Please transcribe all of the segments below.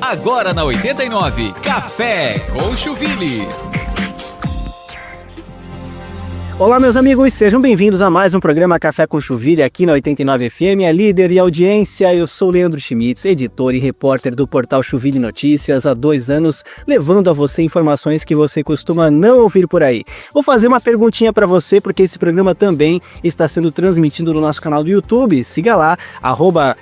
Agora na 89, Café com Chuville. Olá, meus amigos, sejam bem-vindos a mais um programa Café com Chuville aqui na 89 FM, a líder e audiência. Eu sou Leandro Schmitz, editor e repórter do portal Chuville Notícias há 2 anos, levando a você informações que você costuma não ouvir por aí. Vou fazer uma perguntinha para você, porque esse programa também está sendo transmitido no nosso canal do YouTube. Siga lá,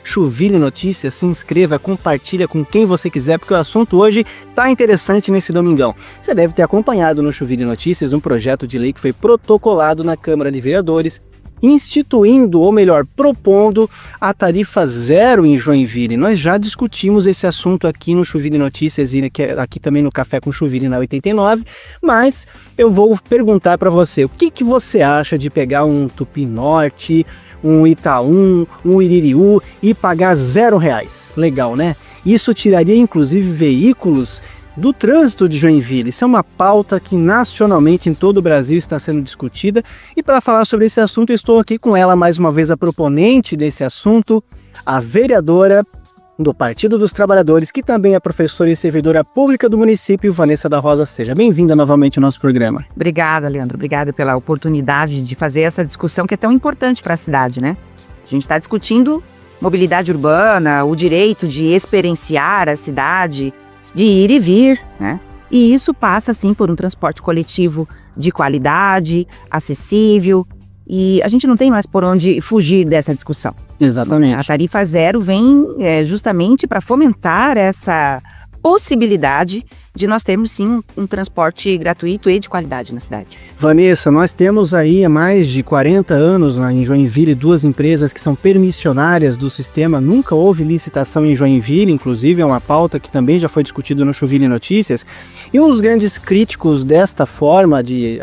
@Chuville Notícias, se inscreva, compartilha com quem você quiser, porque o assunto hoje tá interessante nesse domingão. Você deve ter acompanhado no Chuville Notícias um projeto de lei que foi protocolado na Câmara de Vereadores, instituindo, ou melhor, propondo a tarifa zero em Joinville. Nós já discutimos esse assunto aqui no Chuville Notícias e aqui também no Café com Chuville na 89, mas eu vou perguntar para você, o que você acha de pegar um Tupi-Norte, um Itaú, um Iririú e pagar R$0? Legal, né? Isso tiraria inclusive veículos do trânsito de Joinville. Isso é uma pauta que nacionalmente em todo o Brasil está sendo discutida, e para falar sobre esse assunto eu estou aqui com ela mais uma vez, a proponente desse assunto, a vereadora do Partido dos Trabalhadores, que também é professora e servidora pública do município, Vanessa da Rosa. Seja bem-vinda novamente ao nosso programa. Obrigada, Leandro. Obrigada pela oportunidade de fazer essa discussão que é tão importante para a cidade, né? A gente está discutindo mobilidade urbana, o direito de experienciar a cidade, de ir e vir, né? E isso passa, sim, por um transporte coletivo de qualidade, acessível, e a gente não tem mais por onde fugir dessa discussão. Exatamente. A tarifa zero vem justamente para fomentar essa possibilidade de nós termos, sim, um transporte gratuito e de qualidade na cidade. Vanessa, nós temos aí há mais de 40 anos em Joinville 2 empresas que são permissionárias do sistema. Nunca houve licitação em Joinville, inclusive é uma pauta que também já foi discutida no Chuville Notícias. E um dos grandes críticos desta forma de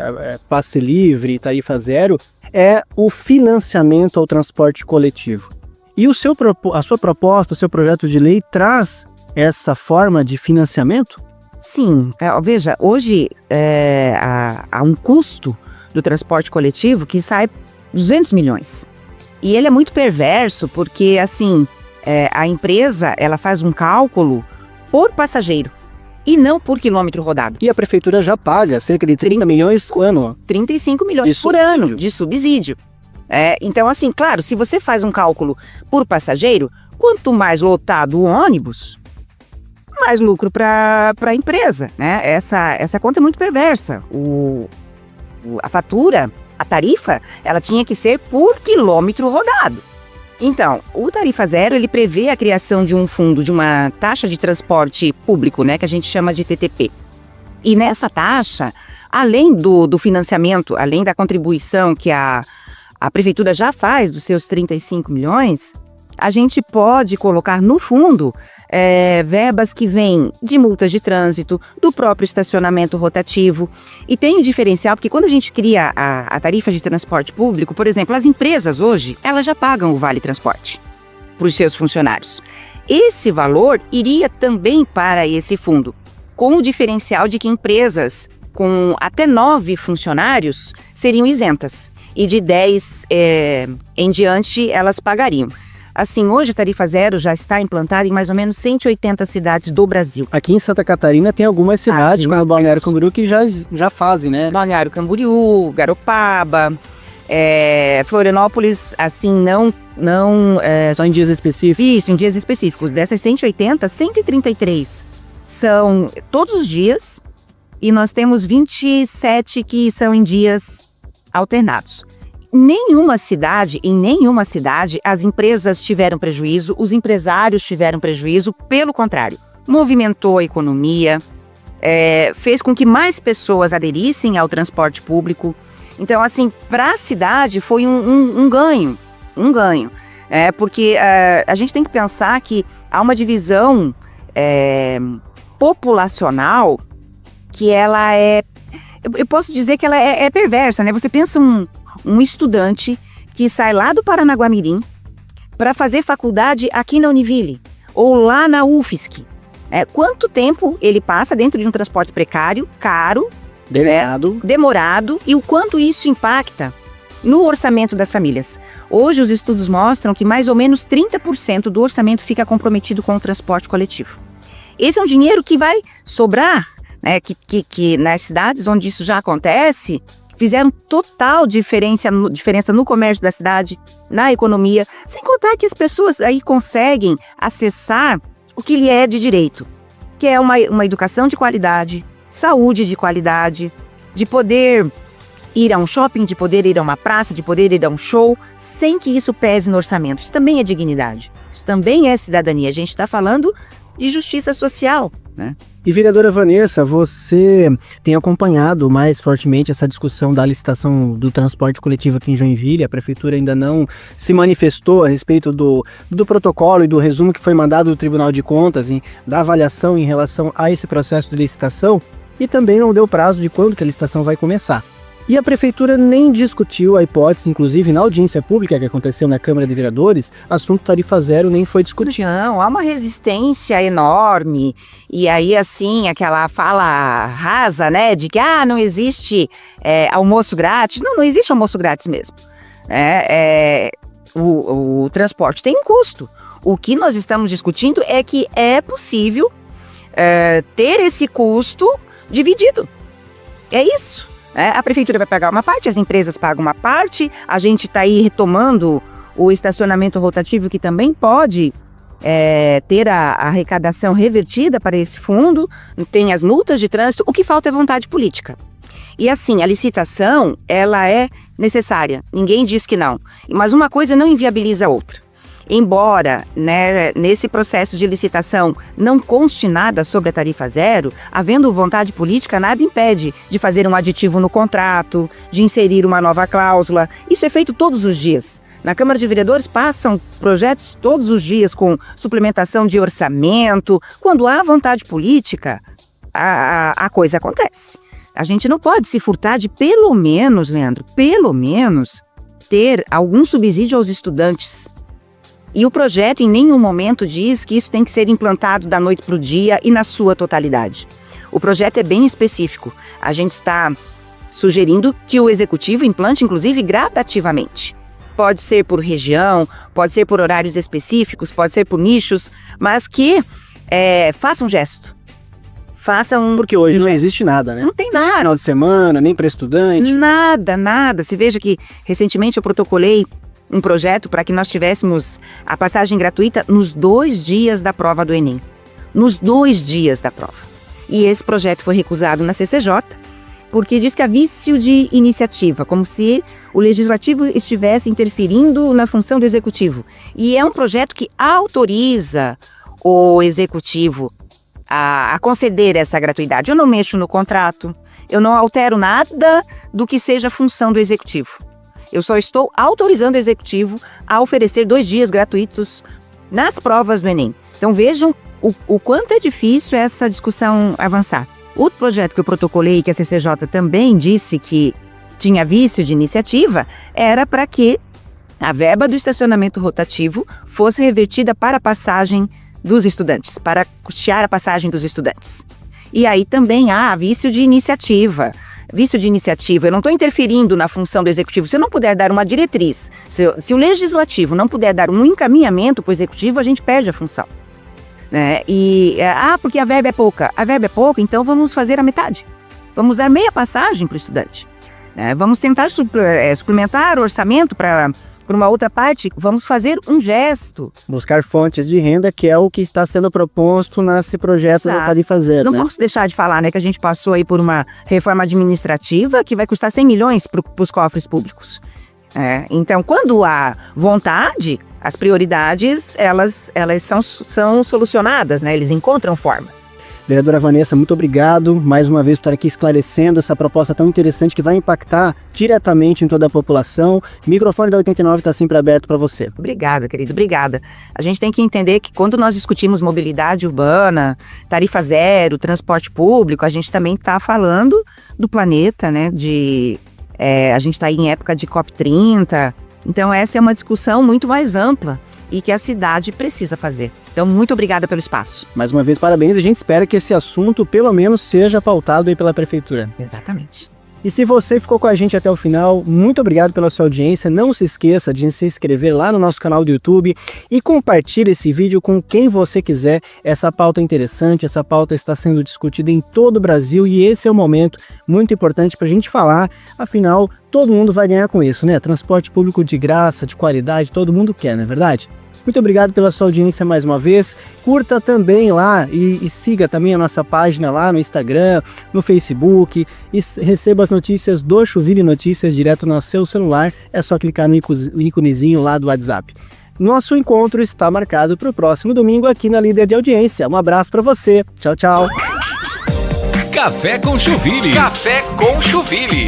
passe livre, tarifa zero, é o financiamento ao transporte coletivo. E a sua proposta, o seu projeto de lei traz essa forma de financiamento? Sim, veja, hoje há um custo do transporte coletivo que sai 200 milhões. E ele é muito perverso porque, assim, a empresa ela faz um cálculo por passageiro e não por quilômetro rodado. E a prefeitura já paga cerca de 30 milhões por ano. 35 milhões por ano de subsídio. Então, assim, claro, se você faz um cálculo por passageiro, quanto mais lotado o ônibus, mais lucro para a empresa, né? Essa conta é muito perversa. A fatura, a tarifa, ela tinha que ser por quilômetro rodado. Então, o Tarifa Zero, ele prevê a criação de um fundo, de uma taxa de transporte público, né? Que a gente chama de TTP. E nessa taxa, além do financiamento, além da contribuição que a prefeitura já faz dos seus 35 milhões, a gente pode colocar no fundo verbas que vêm de multas de trânsito, do próprio estacionamento rotativo. E tem o diferencial, porque quando a gente cria a tarifa de transporte público, por exemplo, as empresas hoje, elas já pagam o Vale Transporte para os seus funcionários. Esse valor iria também para esse fundo, com o diferencial de que empresas com até 9 funcionários seriam isentas, e de 10 em diante elas pagariam. Assim, hoje a tarifa zero já está implantada em mais ou menos 180 cidades do Brasil. Aqui em Santa Catarina tem algumas cidades, como Balneário Camboriú, que já fazem, né? Balneário Camboriú, Garopaba, Florianópolis, assim, não... Só em dias específicos? Isso, em dias específicos. Dessas 180, 133 são todos os dias, e nós temos 27 que são em dias alternados. Em nenhuma cidade, as empresas tiveram prejuízo, os empresários tiveram prejuízo, pelo contrário, movimentou a economia, fez com que mais pessoas aderissem ao transporte público. Então, assim, para a cidade foi um ganho, porque a gente tem que pensar que há uma divisão populacional que ela eu posso dizer que ela é perversa, né? Você pensa um estudante que sai lá do Paranaguamirim para fazer faculdade aqui na Univille ou lá na UFSC. Quanto tempo ele passa dentro de um transporte precário, caro, demorado, e o quanto isso impacta no orçamento das famílias. Hoje os estudos mostram que mais ou menos 30% do orçamento fica comprometido com o transporte coletivo. Esse é um dinheiro que vai sobrar, né, que nas cidades onde isso já acontece, fizeram total diferença no comércio da cidade, na economia, sem contar que as pessoas aí conseguem acessar o que lhe é de direito, que é uma educação de qualidade, saúde de qualidade, de poder ir a um shopping, de poder ir a uma praça, de poder ir a um show, sem que isso pese no orçamento. Isso também é dignidade, isso também é cidadania. A gente está falando de justiça social, né? E vereadora Vanessa, você tem acompanhado mais fortemente essa discussão da licitação do transporte coletivo aqui em Joinville. A prefeitura ainda não se manifestou a respeito do protocolo e do resumo que foi mandado do Tribunal de Contas, da avaliação em relação a esse processo de licitação, e também não deu prazo de quando que a licitação vai começar. E a prefeitura nem discutiu a hipótese, inclusive na audiência pública que aconteceu na Câmara de Vereadores, assunto tarifa zero nem foi discutido. Não, há uma resistência enorme. E aí, assim, aquela fala rasa, né, de que não existe almoço grátis. Não existe almoço grátis mesmo. O transporte tem um custo. O que nós estamos discutindo é que é possível ter esse custo dividido. É isso. A prefeitura vai pagar uma parte, as empresas pagam uma parte, a gente está aí retomando o estacionamento rotativo, que também pode ter a arrecadação revertida para esse fundo, tem as multas de trânsito, o que falta é vontade política. E assim, a licitação, ela é necessária, ninguém diz que não, mas uma coisa não inviabiliza a outra. Embora, né, nesse processo de licitação não conste nada sobre a tarifa zero, havendo vontade política, nada impede de fazer um aditivo no contrato, de inserir uma nova cláusula. Isso é feito todos os dias. Na Câmara de Vereadores passam projetos todos os dias com suplementação de orçamento. Quando há vontade política, a coisa acontece. A gente não pode se furtar de, pelo menos, Leandro, pelo menos, ter algum subsídio aos estudantes. E o projeto em nenhum momento diz que isso tem que ser implantado da noite para o dia e na sua totalidade. O projeto é bem específico. A gente está sugerindo que o executivo implante, inclusive, gradativamente. Pode ser por região, pode ser por horários específicos, pode ser por nichos, mas que faça um gesto. Porque hoje não existe nada, né? Não tem nada. Final de semana, nem para estudante. Nada. Se veja que recentemente eu protocolei um projeto para que nós tivéssemos a passagem gratuita nos 2 dias da prova do Enem. Nos 2 dias da prova. E esse projeto foi recusado na CCJ, porque diz que há vício de iniciativa, como se o legislativo estivesse interferindo na função do executivo. E é um projeto que autoriza o executivo a conceder essa gratuidade. Eu não mexo no contrato, eu não altero nada do que seja função do executivo. Eu só estou autorizando o executivo a oferecer 2 dias gratuitos nas provas do Enem. Então vejam o quanto é difícil essa discussão avançar. Outro projeto que eu protocolei, que a CCJ também disse que tinha vício de iniciativa, era para que a verba do estacionamento rotativo fosse revertida para a passagem dos estudantes, para custear a passagem dos estudantes. E aí também há vício de iniciativa. Vício de iniciativa, eu não estou interferindo na função do executivo. Se eu não puder dar uma diretriz, se o legislativo não puder dar um encaminhamento para o executivo, a gente perde a função. Porque a verba é pouca. A verba é pouca, então vamos fazer a metade. Vamos dar meia passagem para o estudante. Vamos tentar suplementar o orçamento para uma outra parte, vamos fazer um gesto. Buscar fontes de renda, que é o que está sendo proposto nesse projeto da tarifa zero. Não posso deixar de falar, que a gente passou aí por uma reforma administrativa que vai custar 100 milhões para os cofres públicos. Então, quando há vontade, as prioridades, elas são solucionadas, Eles encontram formas. Vereadora Vanessa, muito obrigado mais uma vez por estar aqui esclarecendo essa proposta tão interessante que vai impactar diretamente em toda a população. O microfone da 89 está sempre aberto para você. Obrigada, querido, obrigada. A gente tem que entender que quando nós discutimos mobilidade urbana, tarifa zero, transporte público, a gente também está falando do planeta, a gente está aí em época de COP30, então essa é uma discussão muito mais ampla e que a cidade precisa fazer. Então, muito obrigada pelo espaço. Mais uma vez, parabéns. A gente espera que esse assunto, pelo menos, seja pautado aí pela prefeitura. Exatamente. E se você ficou com a gente até o final, muito obrigado pela sua audiência. Não se esqueça de se inscrever lá no nosso canal do YouTube e compartilhe esse vídeo com quem você quiser. Essa pauta é interessante, essa pauta está sendo discutida em todo o Brasil e esse é um momento muito importante para a gente falar. Afinal, todo mundo vai ganhar com isso, né? Transporte público de graça, de qualidade, todo mundo quer, não é verdade? Muito obrigado pela sua audiência mais uma vez. Curta também lá e siga também a nossa página lá no Instagram, no Facebook e receba as notícias do Chouville Notícias direto no seu celular. É só clicar no íconezinho lá do WhatsApp. Nosso encontro está marcado para o próximo domingo aqui na Líder de Audiência. Um abraço para você. Tchau, tchau. Café com Chouville. Café com Chouville.